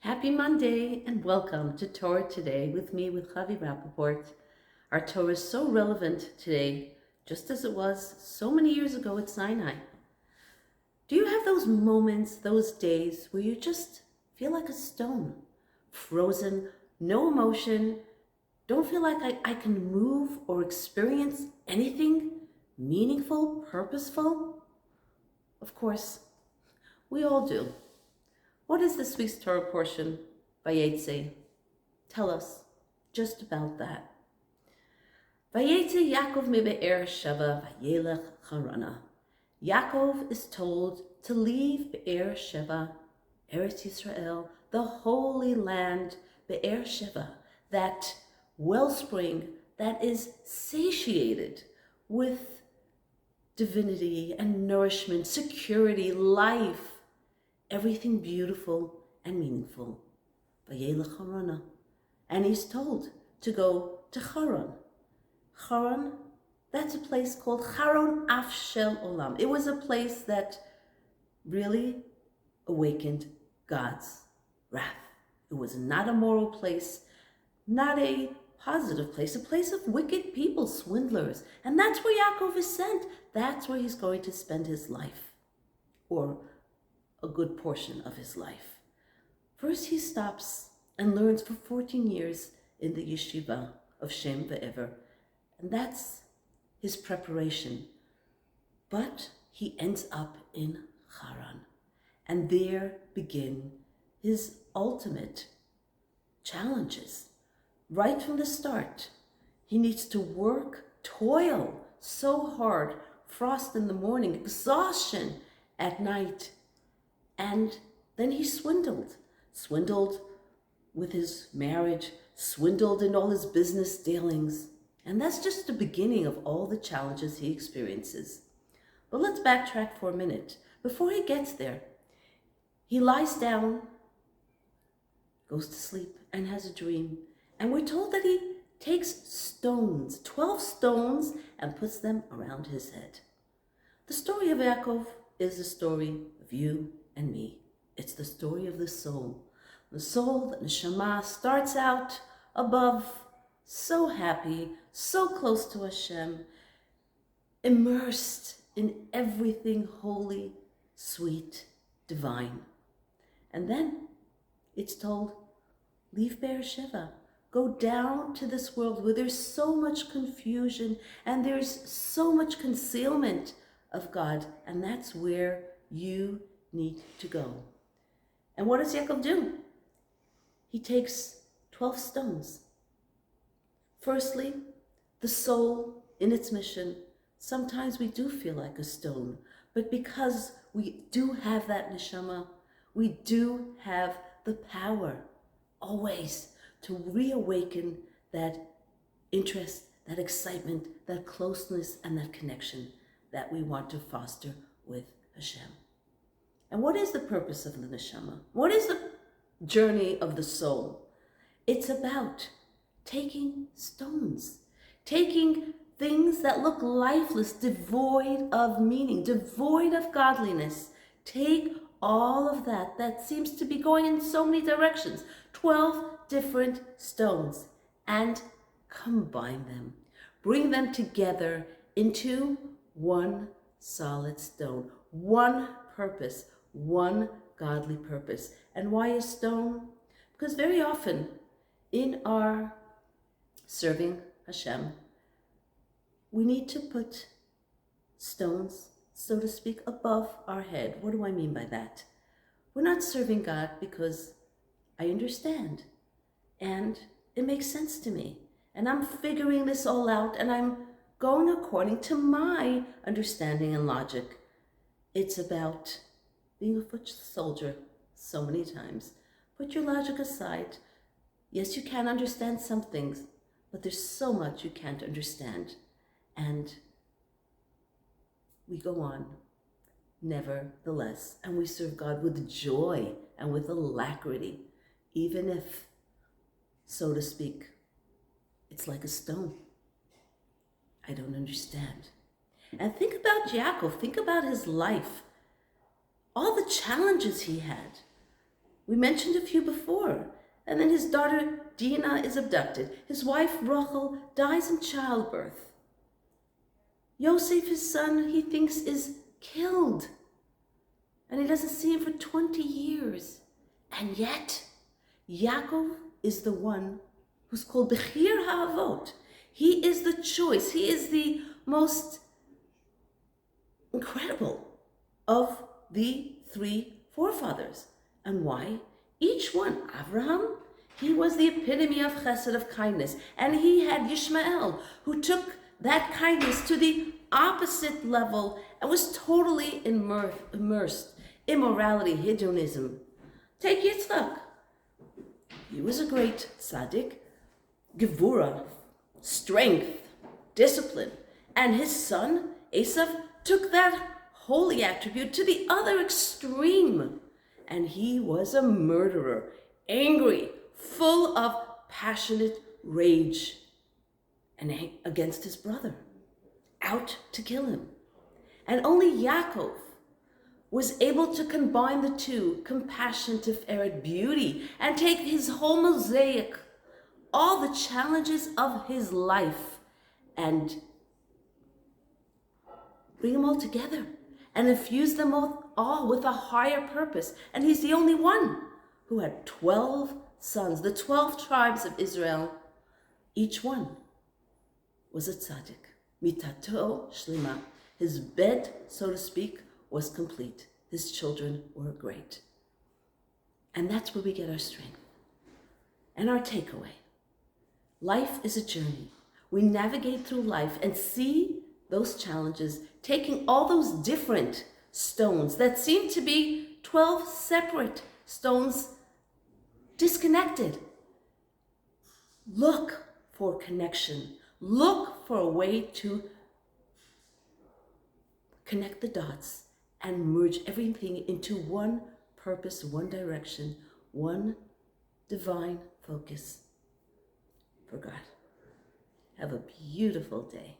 Happy Monday and welcome to Torah Today with me, with Chavi Rappaport. Our Torah is so relevant today, just as it was so many years ago at Sinai. Do you have those moments, those days where you just feel like a stone, frozen, no emotion, don't feel like I can move or experience anything meaningful, purposeful? Of course, we all do. What is this week's Torah portion, Vayeitzei? Tell us just about that. Vayeitzei Yaacov mi be'er Sheva vayelech Harana. Yaakov is told to leave Be'er Sheva, Eretz Yisrael, the holy land, Be'er Sheva, that wellspring that is satiated with divinity and nourishment, security, life, everything beautiful and meaningful. Vayelech Harana. And he's told to go to Haran. Haran, that's a place called Haran Af Shel Olam. It was a place that really awakened God's wrath. It was not a moral place, not a positive place, a place of wicked people, swindlers. And that's where Yaakov is sent. That's where he's going to spend his life, or a good portion of his life. First, he stops and learns for 14 years in the yeshiva of Shem Ve'ever, and that's his preparation. But he ends up in Haran, and there begin his ultimate challenges. Right from the start, he needs to work, toil so hard, frost in the morning, exhaustion at night. And then he swindled with his marriage, swindled in all his business dealings. And that's just the beginning of all the challenges he experiences. But let's backtrack for a minute. Before he gets there, he lies down, goes to sleep, and has a dream. And we're told that he takes stones, 12 stones, and puts them around his head. The story of Yaakov is the story of you and me. It's the story of the soul. The soul, the neshama, starts out above, so happy, so close to Hashem, immersed in everything holy, sweet, divine. And then it's told, leave Be'er Sheva, go down to this world where there's so much confusion and there's so much concealment of God, and that's where you need to go. And what does Yaakov do? He takes 12 stones. Firstly, the soul in its mission. Sometimes we do feel like a stone, but because we do have that neshama, we do have the power always to reawaken that interest, that excitement, that closeness, and that connection that we want to foster with Hashem. And what is the purpose of the neshama? What is the journey of the soul? It's about taking stones, taking things that look lifeless, devoid of meaning, devoid of godliness. Take all of that seems to be going in so many directions, 12 different stones, and combine them. Bring them together into one solid stone, one purpose, one godly purpose. And why a stone? Because very often in our serving Hashem, we need to put stones, so to speak, above our head. What do I mean by that? We're not serving God because I understand and it makes sense to me, and I'm figuring this all out and I'm going according to my understanding and logic. It's about being a foot soldier so many times. Put your logic aside. Yes, you can understand some things, but there's so much you can't understand. And we go on, nevertheless, and we serve God with joy and with alacrity, even if, so to speak, it's like a stone. I don't understand. And think about Yaakov, think about his life, all the challenges he had. We mentioned a few before. And then his daughter Dinah is abducted. His wife Rachel dies in childbirth. Yosef, his son, he thinks is killed. And he doesn't see him for 20 years. And yet, Yaacov is the one who's called Bechir HaAvot. He is the choice. He is the most incredible of the three forefathers. And why? Each one, Abraham, he was the epitome of chesed, of kindness. And he had Yishmael, who took that kindness to the opposite level and was totally immersed. Immorality, hedonism. Take Yitzchak. He was a great tzaddik, gevura, strength, discipline. And his son, Esav, took that holy attribute to the other extreme. And he was a murderer, angry, full of passionate rage, and against his brother, out to kill him. And only Yaakov was able to combine the two, compassion, tiferet, beauty, and take his whole mosaic, all the challenges of his life, and bring them all together and infuse them all with a higher purpose. And he's the only one who had 12 sons, the 12 tribes of Israel. Each one was a tzaddik. Mitato shlima. His bed, so to speak, was complete. His children were great. And that's where we get our strength. And our takeaway. Life is a journey. We navigate through life and see those challenges, taking all those different stones that seem to be 12 separate stones, disconnected. Look for connection. Look for a way to connect the dots and merge everything into one purpose, one direction, one divine focus for God. Have a beautiful day.